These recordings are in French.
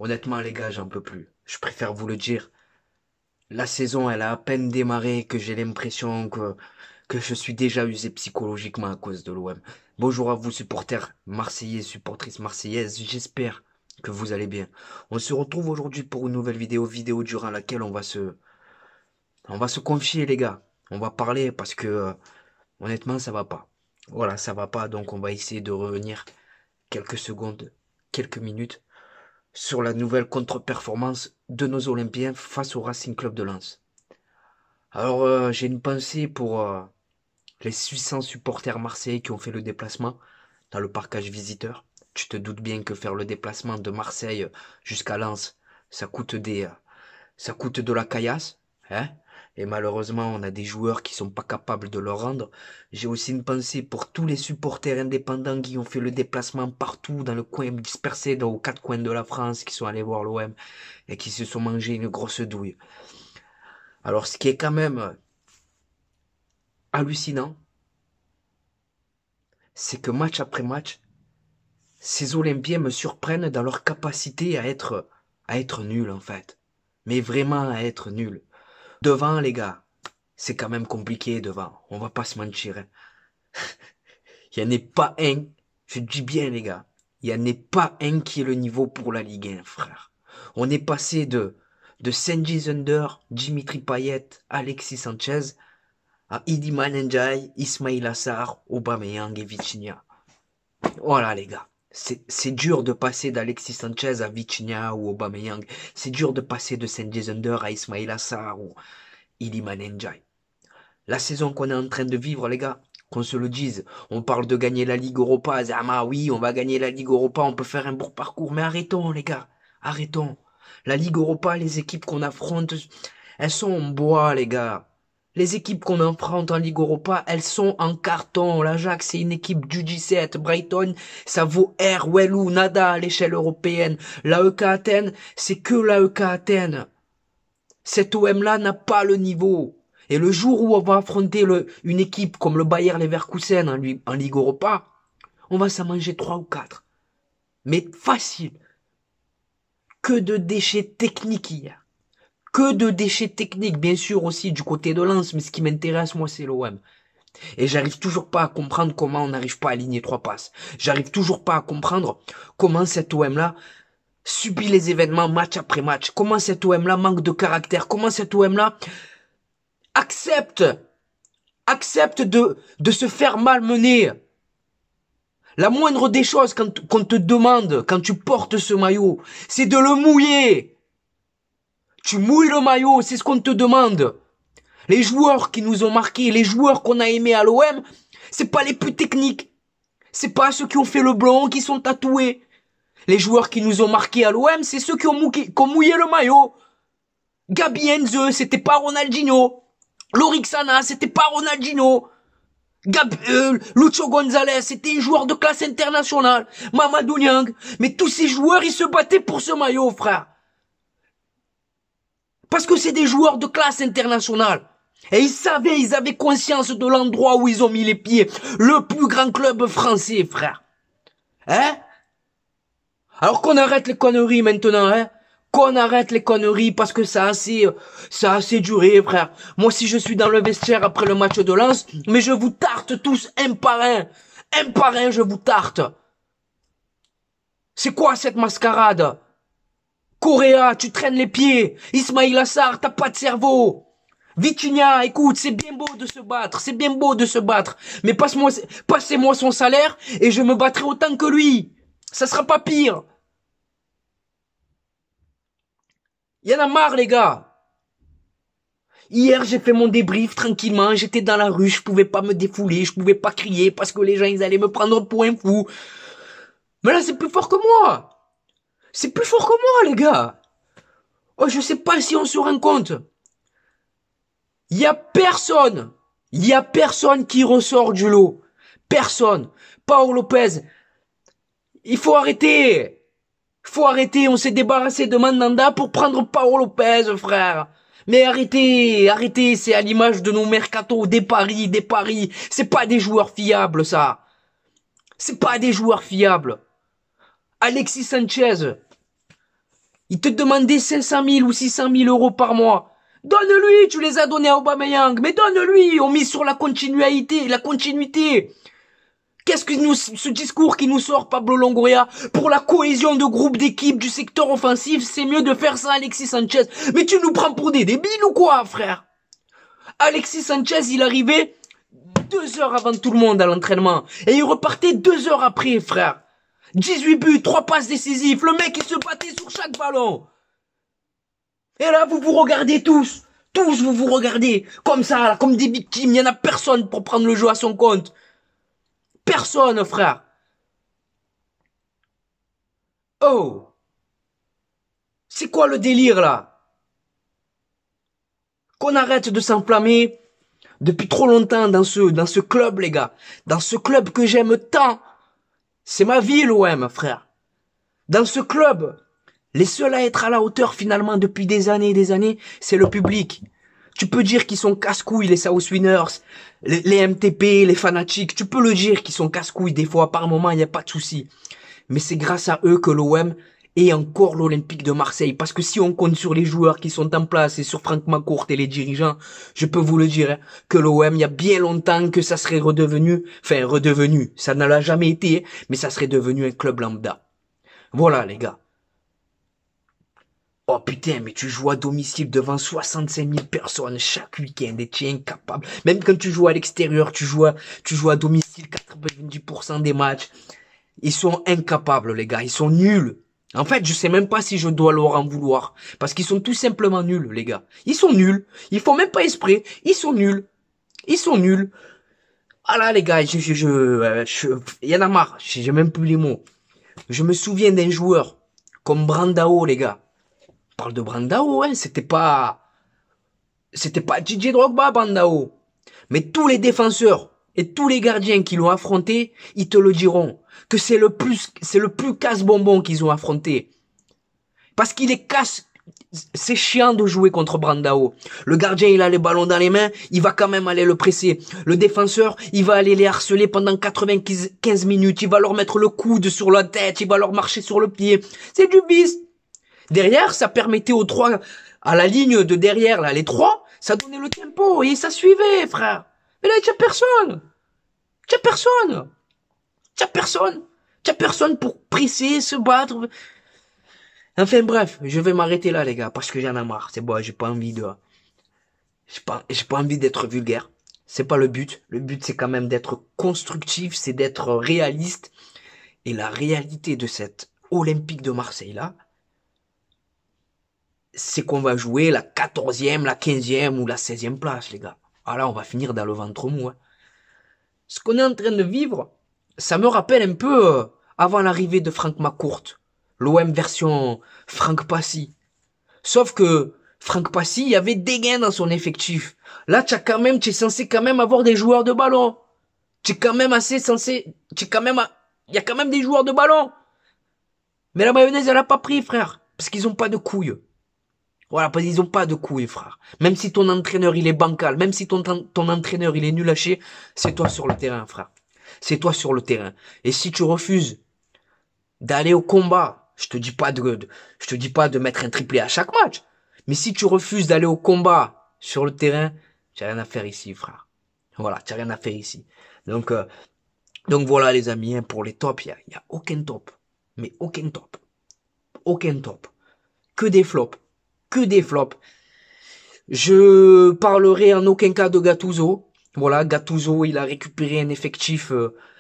Honnêtement, les gars, j'en peux plus. Je préfère vous le dire. La saison, elle a à peine démarré que j'ai l'impression que je suis déjà usé psychologiquement à cause de l'OM. Bonjour à vous, supporters marseillais, supportrices marseillaises. J'espère que vous allez bien. On se retrouve aujourd'hui pour une nouvelle vidéo durant laquelle on va se confier, les gars. On va parler parce que, honnêtement, ça va pas. Voilà, ça va pas, donc on va essayer de revenir quelques secondes, quelques minutes sur la nouvelle contre-performance de nos Olympiens face au Racing Club de Lens. Alors, j'ai une pensée pour les 800 supporters marseillais qui ont fait le déplacement dans le parcage visiteur. Tu te doutes bien que faire le déplacement de Marseille jusqu'à Lens, ça coûte de la caillasse, hein. Et malheureusement, on a des joueurs qui sont pas capables de le rendre. J'ai aussi une pensée pour tous les supporters indépendants qui ont fait le déplacement partout dans le coin, dispersés aux quatre coins de la France, qui sont allés voir l'OM et qui se sont mangés une grosse douille. Alors, ce qui est quand même hallucinant, c'est que match après match, ces Olympiens me surprennent dans leur capacité à être nuls, en fait. Mais vraiment à être nuls. Devant, les gars, c'est quand même compliqué devant. On va pas se mentir, hein. Il n'y en a pas un, je dis bien, les gars, il n'y en a pas un qui est le niveau pour la Ligue 1, frère. On est passé de Cengiz Zander, Dimitri Payet, Alexis Sanchez, à Iliman Ndiaye, Ismail Assar, Aubameyang et Vitinha. Voilà, les gars. C'est dur de passer d'Alexis Sanchez à Vitinha ou Aubameyang. C'est dur de passer de Cengiz Zander à Ismail Assar ou Iliman Ndiaye. La saison qu'on est en train de vivre, les gars, qu'on se le dise, on parle de gagner la Ligue Europa. Zama, oui, on va gagner la Ligue Europa, on peut faire un beau parcours. Mais arrêtons, les gars, arrêtons. La Ligue Europa, les équipes qu'on affronte, elles sont en bois, les gars. Les équipes qu'on affronte en Ligue Europa, elles sont en carton. L'Ajax, c'est une équipe du 17. Brighton, ça vaut R, well ou nada à l'échelle européenne. L'AEK Athènes, c'est que l'AEK Athènes. Cet OM-là n'a pas le niveau. Et le jour où on va affronter une équipe comme le Bayer Leverkusen en Ligue Europa, on va s'en manger 3 ou 4. Mais facile. Que de déchets techniques hier. Que de déchets techniques, bien sûr aussi du côté de Lens, mais ce qui m'intéresse, moi, c'est l'OM. Et j'arrive toujours pas à comprendre comment on n'arrive pas à aligner 3 passes. J'arrive toujours pas à comprendre comment cet OM-là subit les événements match après match. Comment cet OM-là manque de caractère. Comment cet OM-là accepte de se faire malmener. La moindre des choses qu'on te demande quand tu portes ce maillot, c'est de le mouiller. Tu mouilles le maillot, c'est ce qu'on te demande. Les joueurs qui nous ont marqués, les joueurs qu'on a aimés à l'OM, c'est pas les plus techniques. C'est pas ceux qui ont fait le blanc, qui sont tatoués. Les joueurs qui nous ont marqués à l'OM, c'est ceux qui ont mouillé le maillot. Gabi Heinze, c'était pas Ronaldinho. Lorixana, c'était pas Ronaldinho. Lucho Gonzalez, c'était un joueur de classe internationale. Mamadou Niang. Mais tous ces joueurs, ils se battaient pour ce maillot, frère. Parce que c'est des joueurs de classe internationale. Et ils avaient conscience de l'endroit où ils ont mis les pieds. Le plus grand club français, frère. Hein? Alors qu'on arrête les conneries maintenant, hein? Qu'on arrête les conneries parce que ça a assez duré, frère. Moi, si je suis dans le vestiaire après le match de Lens, mais je vous tarte tous un par un. Un par un, je vous tarte. C'est quoi cette mascarade? Correa, tu traînes les pieds. Ismail Assar, t'as pas de cerveau. Vitinha, écoute, c'est bien beau de se battre, c'est bien beau de se battre. Mais passez-moi son salaire et je me battrai autant que lui. Ça sera pas pire. Y en a marre, les gars. Hier, j'ai fait mon débrief tranquillement, j'étais dans la rue, je pouvais pas me défouler, je pouvais pas crier parce que les gens, ils allaient me prendre pour un fou. Mais là, c'est plus fort que moi. C'est plus fort que moi, les gars. Oh, je sais pas si on se rend compte. Y a personne qui ressort du lot. Personne. Paolo Lopez. Il faut arrêter. On s'est débarrassé de Mandanda pour prendre Paolo Lopez, frère. Mais arrêtez, c'est à l'image de nos mercatos, des paris. C'est pas des joueurs fiables, ça. C'est pas des joueurs fiables. Alexis Sanchez. Il te demandait 500 000 ou 600 000 euros par mois. Donne-lui, tu les as donnés à Aubameyang, mais donne-lui, on mise sur la continuité. Qu'est-ce que ce discours qui nous sort Pablo Longoria pour la cohésion de groupe d'équipe du secteur offensif, c'est mieux de faire ça Alexis Sanchez. Mais tu nous prends pour des débiles ou quoi, frère? Alexis Sanchez, il arrivait 2 heures avant tout le monde à l'entraînement. Et il repartait 2 heures après, frère. 18 buts, 3 passes décisives. Le mec, il se battait sur chaque ballon. Et là, vous vous regardez tous. Tous, vous vous regardez. Comme ça, là, comme des victimes. Il n'y en a personne pour prendre le jeu à son compte. Personne, frère. Oh. C'est quoi le délire, là? Qu'on arrête de s'enflammer depuis trop longtemps dans ce club, les gars. Dans ce club que j'aime tant. C'est ma vie, l'OM, frère. Dans ce club, les seuls à être à la hauteur, finalement, depuis des années, c'est le public. Tu peux dire qu'ils sont casse-couilles, les South Winners, les MTP, les fanatiques. Tu peux le dire qu'ils sont casse-couilles des fois, par moment, il n'y a pas de souci. Mais c'est grâce à eux que l'OM est encore l'Olympique de Marseille. Parce que si on compte sur les joueurs qui sont en place et sur Franck McCourt et les dirigeants, je peux vous le dire, hein, que l'OM, il y a bien longtemps que ça serait redevenu, ça ne l'a jamais été, mais ça serait devenu un club lambda. Voilà, les gars. Oh putain, mais tu joues à domicile devant 65 000 personnes chaque week-end et tu es incapable. Même quand tu joues à l'extérieur, tu joues à domicile 90% des matchs. Ils sont incapables, les gars. Ils sont nuls. En fait, je sais même pas si je dois leur en vouloir. Parce qu'ils sont tout simplement nuls, les gars. Ils sont nuls. Ils font même pas esprit. Ils sont nuls. Ils sont nuls. Ah là, les gars, il y en a marre. J'ai même plus les mots. Je me souviens d'un joueur comme Brandao, les gars. On parle de Brandao, hein. C'était pas Didier Drogba, Brandao. Mais tous les défenseurs et tous les gardiens qui l'ont affronté, ils te le diront. Que c'est le plus casse-bonbon qu'ils ont affronté. Parce qu'il est casse, c'est chiant de jouer contre Brandao. Le gardien, il a les ballons dans les mains, il va quand même aller le presser. Le défenseur, il va aller les harceler pendant 95 minutes, il va leur mettre le coude sur la tête, il va leur marcher sur le pied. C'est du vice. Derrière, ça permettait aux trois, à la ligne de derrière, là, les trois, ça donnait le tempo et ça suivait, frère. Mais là, t'as personne. T'as personne. T'as personne. T'as personne pour presser, se battre. Enfin bref, je vais m'arrêter là, les gars, parce que j'en ai marre. C'est bon, j'ai pas envie d'être vulgaire. C'est pas le but. Le but, c'est quand même d'être constructif, c'est d'être réaliste. Et la réalité de cette Olympique de Marseille là, c'est qu'on va jouer la 14e, la 15e ou la 16e place, les gars. Ah là, on va finir dans le ventre mou. Hein. Ce qu'on est en train de vivre, ça me rappelle un peu avant l'arrivée de Franck McCourt. L'OM version Franck Passy. Sauf que Franck Passy, il y avait des gains dans son effectif. Là, tu es censé quand même avoir des joueurs de ballon. Il y a quand même des joueurs de ballon. Mais la mayonnaise, elle a pas pris, frère. Parce qu'ils ont pas de couilles. Voilà, parce qu'ils ont pas de couilles, frère. Même si ton entraîneur, il est bancal, même si ton entraîneur, il est nul à chier, c'est toi sur le terrain, frère. C'est toi sur le terrain. Et si tu refuses d'aller au combat, je te dis pas de mettre un triplé à chaque match. Mais si tu refuses d'aller au combat sur le terrain, tu n'as rien à faire ici, frère. Voilà, tu n'as rien à faire ici. Donc voilà, les amis, hein, pour les tops, il y a aucun top. Mais aucun top. Aucun top. Que des flops. Que des flops. Je parlerai en aucun cas de Gattuso. Voilà, Gattuso, il a récupéré un effectif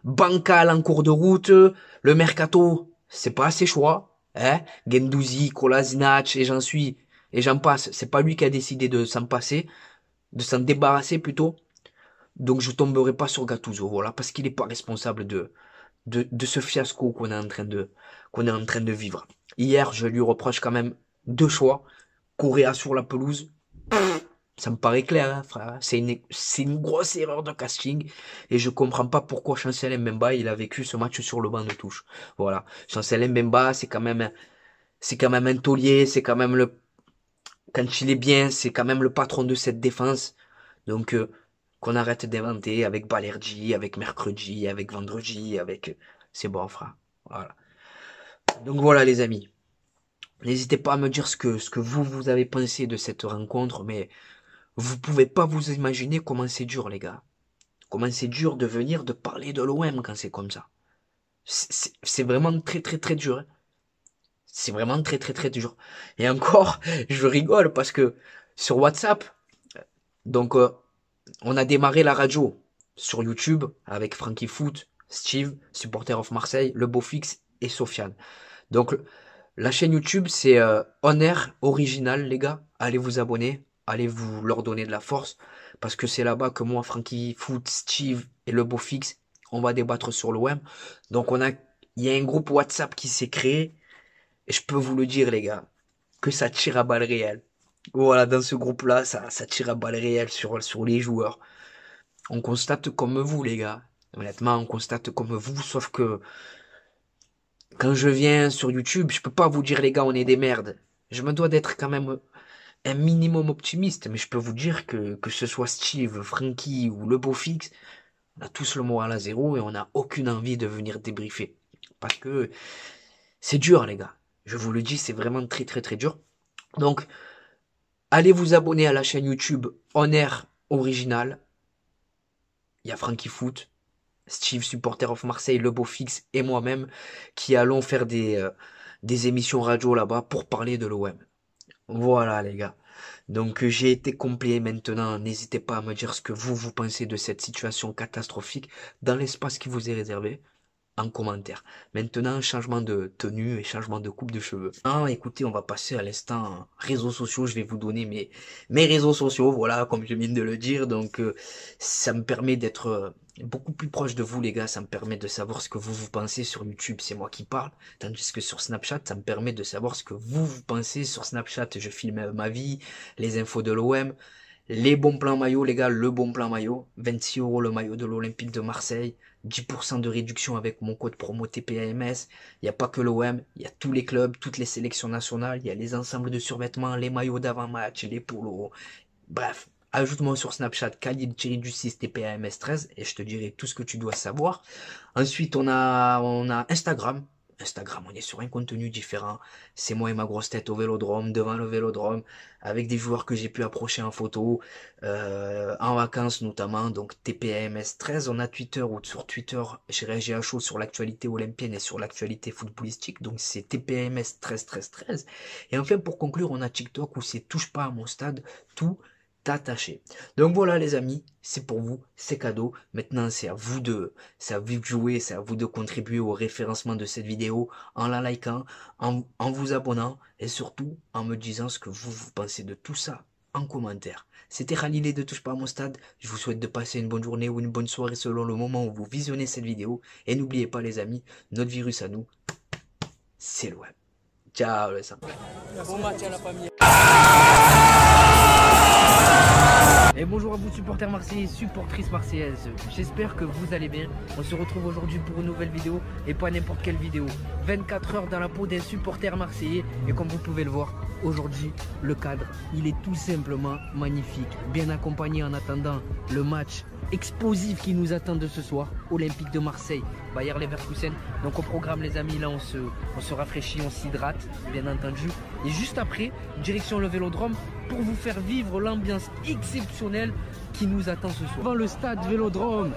bancal en cours de route. Le mercato, c'est pas ses choix. Hein, Guendouzi, Kolasinac, et j'en passe. C'est pas lui qui a décidé de s'en passer, de s'en débarrasser plutôt. Donc je tomberai pas sur Gattuso, voilà, parce qu'il est pas responsable de ce fiasco qu'on est en train de vivre. Hier, je lui reproche quand même 2 choix. Correa sur la pelouse. Ça me paraît clair, hein, frère. C'est une grosse erreur de casting. Et je comprends pas pourquoi Chancel Mbemba, il a vécu ce match sur le banc de touche. Voilà. Chancel Mbemba, c'est quand même un taulier, quand il est bien, c'est quand même le patron de cette défense. Donc, qu'on arrête d'inventer avec Balerdi, avec mercredi, avec vendredi, c'est bon, frère. Voilà. Donc voilà, les amis. N'hésitez pas à me dire ce que vous avez pensé de cette rencontre, mais vous pouvez pas vous imaginer comment c'est dur, les gars. Comment c'est dur de venir de parler de l'OM quand c'est comme ça. C'est vraiment très très très dur, hein. C'est vraiment très très très dur. Et encore, je rigole parce que sur WhatsApp, donc on a démarré la radio sur YouTube avec Frankie Foot, Steve, supporter of Marseille, Le Beau Fix et Sofiane. Donc la chaîne YouTube c'est On Air Original, les gars. Allez vous abonner, allez vous leur donner de la force parce que c'est là-bas que moi, Frankie Foot, Steve et Le Beau Fix, on va débattre sur l'OM. Donc il y a un groupe WhatsApp qui s'est créé et je peux vous le dire, les gars, que ça tire à balles réelles. Voilà, dans ce groupe-là, ça tire à balles réelles sur les joueurs. On constate comme vous, les gars. Honnêtement, on constate comme vous, sauf que quand je viens sur YouTube, je peux pas vous dire, les gars, on est des merdes. Je me dois d'être quand même un minimum optimiste, mais je peux vous dire que ce soit Steve, Frankie ou le beau fixe, on a tous le moral à zéro et on n'a aucune envie de venir débriefer. Parce que c'est dur, les gars. Je vous le dis, c'est vraiment très très très dur. Donc, allez vous abonner à la chaîne YouTube On Air Original. Il y a Frankie Foot, Steve, supporter of Marseille, Le Beau Fix et moi-même qui allons faire des émissions radio là-bas pour parler de l'OM. Voilà les gars. Donc j'ai été complet maintenant. N'hésitez pas à me dire ce que vous pensez de cette situation catastrophique dans l'espace qui vous est réservé en commentaire. Maintenant, changement de tenue et changement de coupe de cheveux. Ah, écoutez, on va passer à l'instant réseaux sociaux. Je vais vous donner mes réseaux sociaux, voilà, comme je viens de le dire. Donc, ça me permet d'être beaucoup plus proche de vous, les gars. Ça me permet de savoir ce que vous pensez sur YouTube. C'est moi qui parle. Tandis que sur Snapchat, ça me permet de savoir ce que vous pensez. Sur Snapchat, je filme ma vie, les infos de l'OM. Les bons plans maillot, les gars, le bon plan maillot. 26 € le maillot de l'Olympique de Marseille. 10% de réduction avec mon code promo TPAMS. Il n'y a pas que l'OM, il y a tous les clubs, toutes les sélections nationales. Il y a les ensembles de survêtements, les maillots d'avant-match, les polos. Bref, ajoute-moi sur Snapchat Khalil-du-6 TPAMS13 et je te dirai tout ce que tu dois savoir. Ensuite, on a Instagram. Instagram, on est sur un contenu différent. C'est moi et ma grosse tête au vélodrome, devant le vélodrome, avec des joueurs que j'ai pu approcher en photo, en vacances notamment, donc TPMS13. On a Twitter, ou sur Twitter, je réagis à chaud sur l'actualité olympienne et sur l'actualité footballistique, donc c'est TPMS 13 13 13. Et enfin, pour conclure, on a TikTok où c'est touche pas à mon stade, tout attaché. Donc voilà les amis, c'est pour vous, c'est cadeau. Maintenant c'est à vous de jouer, c'est à vous de contribuer au référencement de cette vidéo en la likant, en vous abonnant et surtout en me disant ce que vous pensez de tout ça en commentaire. C'était Khalilé de Touche pas à mon stade. Je vous souhaite de passer une bonne journée ou une bonne soirée selon le moment où vous visionnez cette vidéo. Et n'oubliez pas les amis, notre virus à nous, c'est le web. Ciao les amis. Bon match à la famille. Et bonjour à vous supporters marseillais, supportrices marseillaises, j'espère que vous allez bien. On se retrouve aujourd'hui pour une nouvelle vidéo et pas n'importe quelle vidéo. 24 heures dans la peau d'un supporter marseillais et comme vous pouvez le voir, aujourd'hui le cadre il est tout simplement magnifique. Bien accompagné en attendant le match explosif qui nous attend de ce soir, Olympique de Marseille, Bayer Leverkusen. Donc au programme les amis, là on se rafraîchit, on s'hydrate bien entendu. Et juste après, direction le Vélodrome pour vous faire vivre l'ambiance exceptionnelle qui nous attend ce soir. Devant le stade Vélodrome,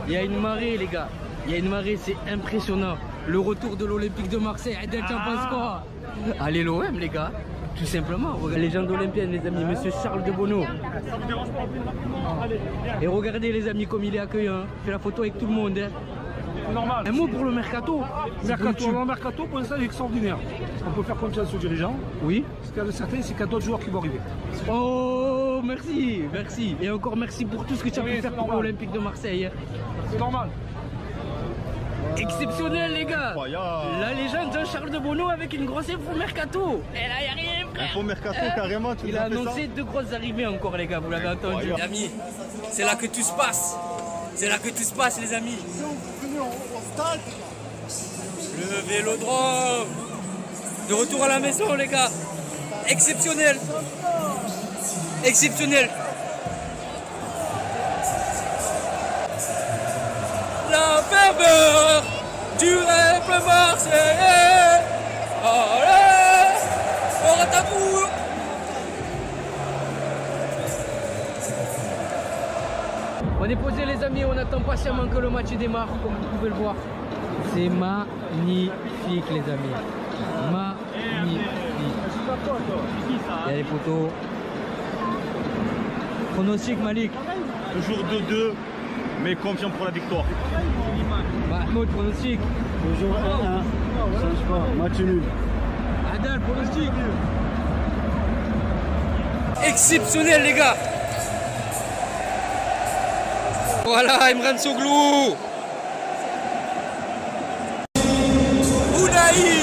il y a une marée les gars, il y a une marée, c'est impressionnant. Le retour de l'Olympique de Marseille, t'en penses quoi? Allez l'OM les gars, tout simplement. Regardez les gens olympiennes les amis, monsieur Charles de Bonneau. Et regardez les amis comme il est accueillant, fait la photo avec tout le monde. Hein. Normal. Un mot pour le mercato. Mercato, pour l'instant, est extraordinaire. On peut faire confiance aux dirigeants. Oui. Ce qu'il y a de certain, c'est qu'il y a d'autres joueurs qui vont arriver. Oh, merci, merci. Et encore merci pour tout ce que tu as pu faire pour l'Olympique de Marseille. C'est normal. Exceptionnel les gars. La légende Jean-Charles de Bonneau avec une grosse info mercato. Et là, il n'y a rien frère. Info mercato carrément. Il a annoncé 2 grosses arrivées encore les gars, vous l'avez entendu. Les amis, c'est là que tout se passe. C'est là que tout se passe les amis. Le Vélodrome. De retour à la maison les gars. Exceptionnel. Exceptionnel. La ferveur du rêve marseillais. Oh là. à vous. On est posé les amis, on attend patiemment que le match démarre, comme vous pouvez le voir. C'est magnifique les amis. Magnifique. Il y a les poteaux. Pronostic Malik. Toujours 2-2, mais confiant pour la victoire. Mahmoud, pronostic. Toujours 1-1, change pas, match nul. Adal, pronostic. Exceptionnel les gars. Voilà, Imran Soglou. Ounaï.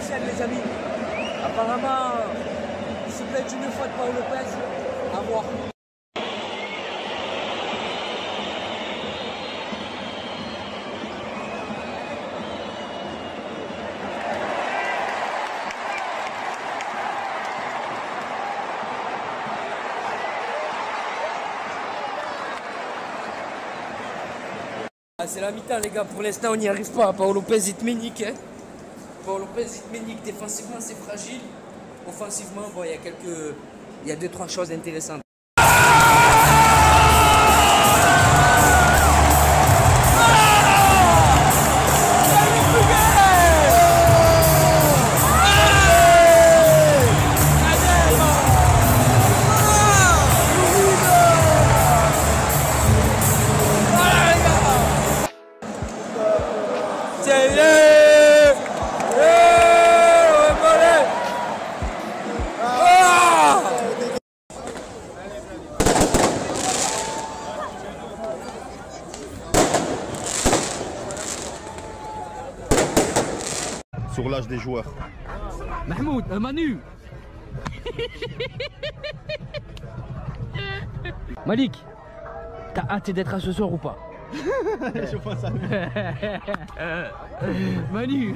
Les amis, apparemment, il se plaît une fois de Paul Lopez, à voir. C'est la mi-temps les gars, pour l'instant on n'y arrive pas, Paul Lopez est ménique. Hein. Paul Lopez ménique, défensivement c'est fragile, offensivement bon, il y a 2-3 choses intéressantes. Sur l'âge des joueurs. Mahmoud, Manu. Malik, t'as hâte d'être à ce soir ou pas? Je pense à Manu.